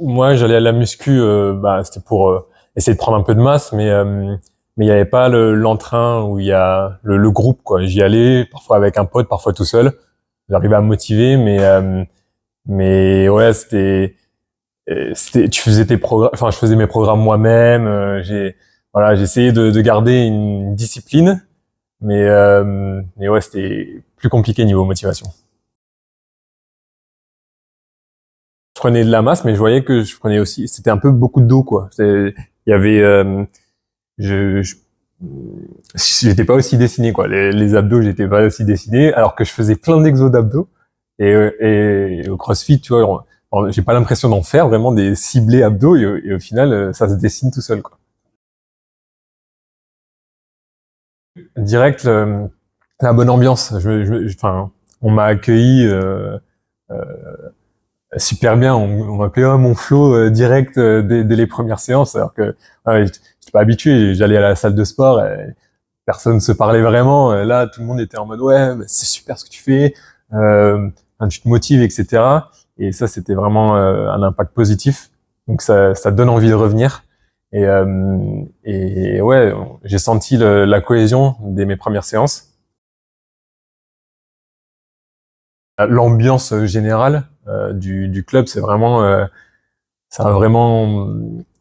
Moi, j'allais à la muscu, c'était pour essayer de prendre un peu de masse, mais il y avait pas l'entrain où il y a le groupe, quoi. J'y allais parfois avec un pote, parfois tout seul. J'arrivais à me motiver, mais ouais, tu faisais tes programmes, enfin, je faisais mes programmes moi-même. Voilà, j'essayais de garder une discipline, mais ouais, c'était plus compliqué niveau motivation. Je prenais de la masse, mais je voyais que je prenais aussi, c'était un peu beaucoup d'eau, quoi. Il y avait, je, je- j'étais pas aussi dessiné, quoi. Les abdos, j'étais pas aussi dessiné, alors que je faisais plein d'exos d'abdos. Et au CrossFit, tu vois, j'ai pas l'impression d'en faire vraiment des ciblés abdos, et au final, ça se dessine tout seul, quoi. Direct, la bonne ambiance. Enfin, on m'a accueilli euh, super bien. On m'appelait mon flow direct dès les premières séances, alors que ouais, j'étais pas habitué. J'allais à la salle de sport, personne se parlait vraiment. Là, tout le monde était en mode ouais, mais c'est super ce que tu fais, enfin, tu te motives, etc. Et ça, c'était vraiment un impact positif. Donc ça donne envie de revenir. Et ouais, j'ai senti la cohésion dès mes premières séances. L'ambiance générale du club, ça a vraiment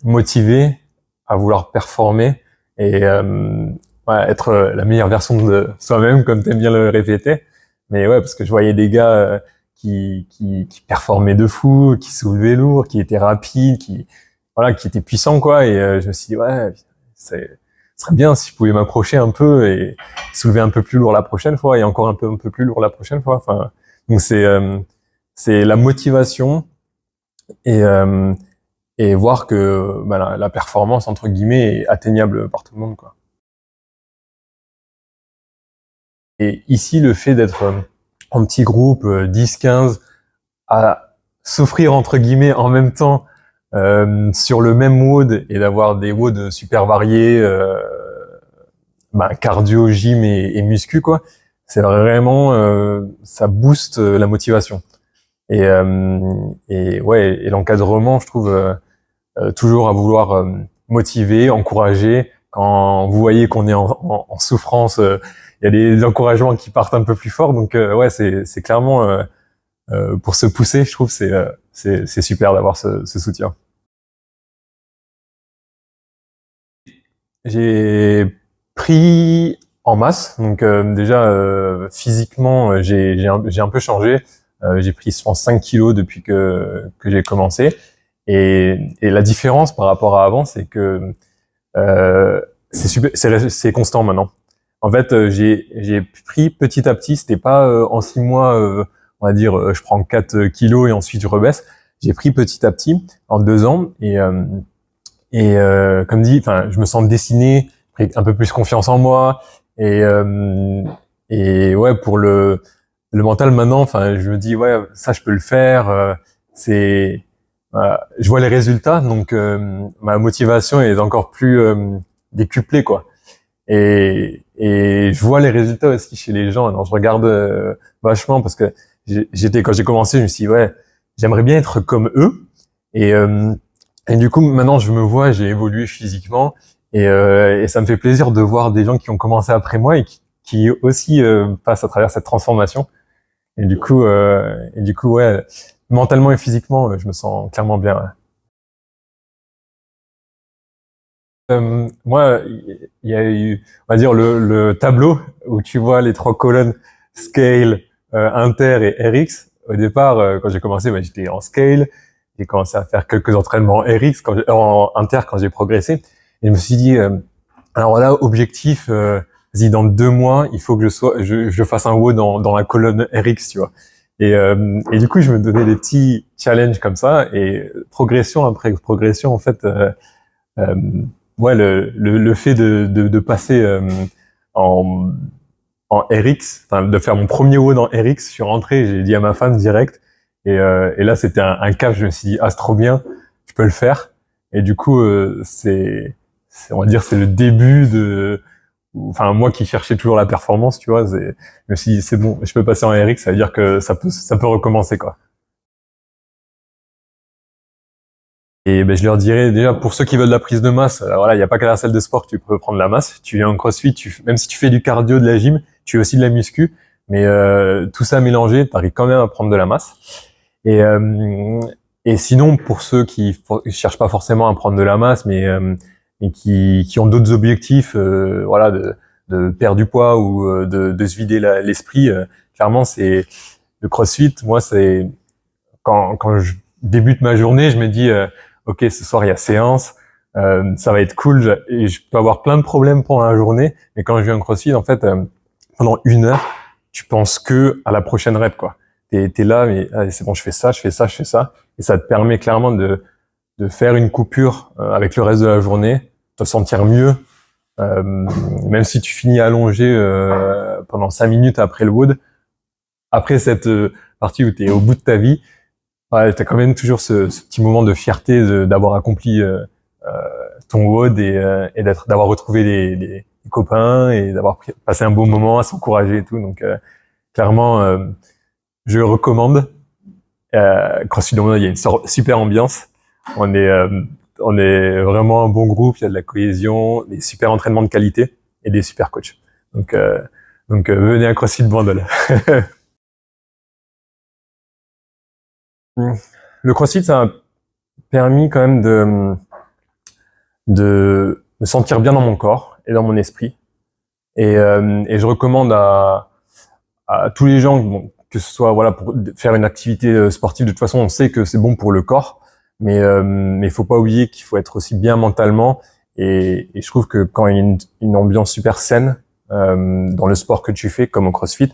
motivé à vouloir performer et ouais, être la meilleure version de soi-même, comme t'aimes bien le répéter. Mais ouais, parce que je voyais des gars qui performaient de fou, qui soulevaient lourd, qui étaient rapides, voilà, qui étaient puissants, quoi. Et je me suis dit, ouais, ce serait bien si je pouvais m'approcher un peu et soulever un peu plus lourd la prochaine fois et encore un peu plus lourd la prochaine fois. Enfin, donc c'est la motivation et et voir que bah, la performance entre guillemets est atteignable par tout le monde, quoi. Et ici, le fait d'être en petit groupe 10-15 à s'offrir entre guillemets en même temps sur le même WOD et d'avoir des WOD super variés, cardio, gym et muscu, quoi, c'est vraiment ça booste la motivation. Et ouais, et l'encadrement, je trouve toujours à vouloir motiver, encourager. Quand vous voyez qu'on est en souffrance, il y a des encouragements qui partent un peu plus fort. Donc ouais, c'est clairement pour se pousser, je trouve, c'est super d'avoir ce soutien. J'ai pris en masse, donc déjà physiquement, j'ai un peu changé. J'ai pris, je pense, 5 kilos depuis que j'ai commencé. Et la différence par rapport à avant, c'est que c'est constant maintenant. En fait, j'ai pris petit à petit. C'était pas en 6 mois, on va dire, je prends 4 kilos et ensuite je rebaisse. J'ai pris petit à petit en 2 ans et comme dit, enfin, je me sens dessiné, pris un peu plus confiance en moi et et ouais pour le mental maintenant. Enfin, je me dis ouais ça je peux le faire. C'est voilà, je vois les résultats, donc ma motivation est encore plus décuplée, quoi. Et je vois les résultats aussi chez les gens. Alors je regarde vachement parce que quand j'ai commencé, je me suis dit, ouais, j'aimerais bien être comme eux. Et et du coup maintenant je me vois, j'ai évolué physiquement et ça me fait plaisir de voir des gens qui ont commencé après moi et qui aussi passent à travers cette transformation. Et du coup ouais, mentalement et physiquement, je me sens clairement bien. Ouais. Moi, il y a eu, on va dire, le tableau où tu vois les trois colonnes Scale, Inter et RX. Au départ, quand j'ai commencé, j'étais en Scale. J'ai commencé à faire quelques entraînements RX en Inter quand j'ai progressé. Et je me suis dit, alors là, objectif, vas-y, dans 2 mois, il faut que je fasse un WOD dans la colonne RX, tu vois. Et du coup, je me donnais des petits challenges comme ça et progression après progression, en fait. Euh, ouais, le fait de passer en, en RX, enfin de faire mon premier WOD en RX, je suis rentré, j'ai dit à ma femme direct, et là c'était un cap, je me suis dit ah c'est trop bien, je peux le faire, et du coup on va dire c'est le début enfin moi qui cherchais toujours la performance, tu vois, je me suis dit c'est bon, je peux passer en RX, ça veut dire que ça peut recommencer, quoi. Et ben, je leur dirais déjà, pour ceux qui veulent de la prise de masse, voilà, il n'y a pas qu'à la salle de sport que tu peux prendre la masse. Tu viens en CrossFit, même si tu fais du cardio, de la gym, tu fais aussi de la muscu, mais tout ça mélangé, tu arrives quand même à prendre de la masse. Et, euh, et sinon, pour ceux qui cherchent pas forcément à prendre de la masse, mais qui ont d'autres objectifs, voilà, de perdre du poids ou de se vider l'esprit, clairement, c'est le CrossFit. Moi, c'est quand je débute ma journée, je me dis, ok, ce soir il y a séance, ça va être cool. Et je peux avoir plein de problèmes pendant la journée, mais quand je viens en CrossFit, en fait, pendant 1 heure, tu penses que à la prochaine rep, quoi. T'es là, mais allez, c'est bon, je fais ça, je fais ça, je fais ça, et ça te permet clairement de faire une coupure avec le reste de la journée, te sentir mieux, même si tu finis allongé pendant 5 minutes après le WOD. Après cette partie où tu es au bout de ta vie, ouais, tu as quand même toujours ce petit moment de fierté d'avoir accompli ton WOD et d'avoir retrouvé des copains et d'avoir passé un beau moment à s'encourager et tout. Donc clairement, je recommande. CrossFit Londres, il y a une super ambiance. On est on est vraiment un bon groupe. Il y a de la cohésion, des super entraînements de qualité et des super coachs. Donc venez à CrossFit Bandol. Le CrossFit, ça m'a permis quand même de me sentir bien dans mon corps et dans mon esprit. Et je recommande à tous les gens, bon, que ce soit voilà pour faire une activité sportive. De toute façon, on sait que c'est bon pour le corps, mais il faut pas oublier qu'il faut être aussi bien mentalement. Et je trouve que quand il y a une ambiance super saine dans le sport que tu fais, comme au CrossFit,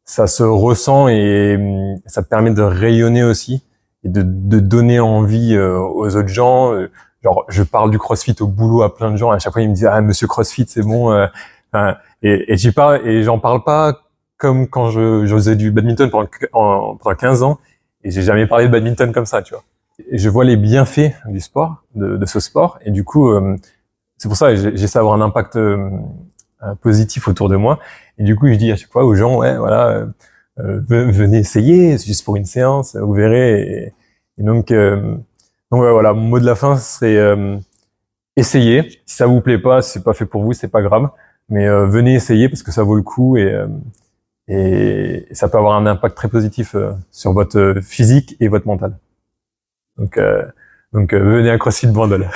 ça se ressent et ça te permet de rayonner aussi et de donner envie aux autres gens. Genre, je parle du CrossFit au boulot à plein de gens. À chaque fois, ils me disent ah Monsieur CrossFit, c'est bon. Et j'en parle pas comme quand je faisais du badminton pendant 15 ans et j'ai jamais parlé de badminton comme ça, tu vois. Et je vois les bienfaits du sport, de ce sport, et du coup, c'est pour ça que j'essaie d'avoir un impact positif autour de moi. Et du coup, je dis à chaque fois aux gens, ouais, voilà, venez essayer, c'est juste pour une séance, vous verrez. Et donc ouais, voilà, mon mot de la fin, c'est essayez. Si ça vous plaît pas, si c'est pas fait pour vous, c'est pas grave. Mais venez essayer parce que ça vaut le coup et ça peut avoir un impact très positif sur votre physique et votre mental. Donc venez à CrossFit Bandol.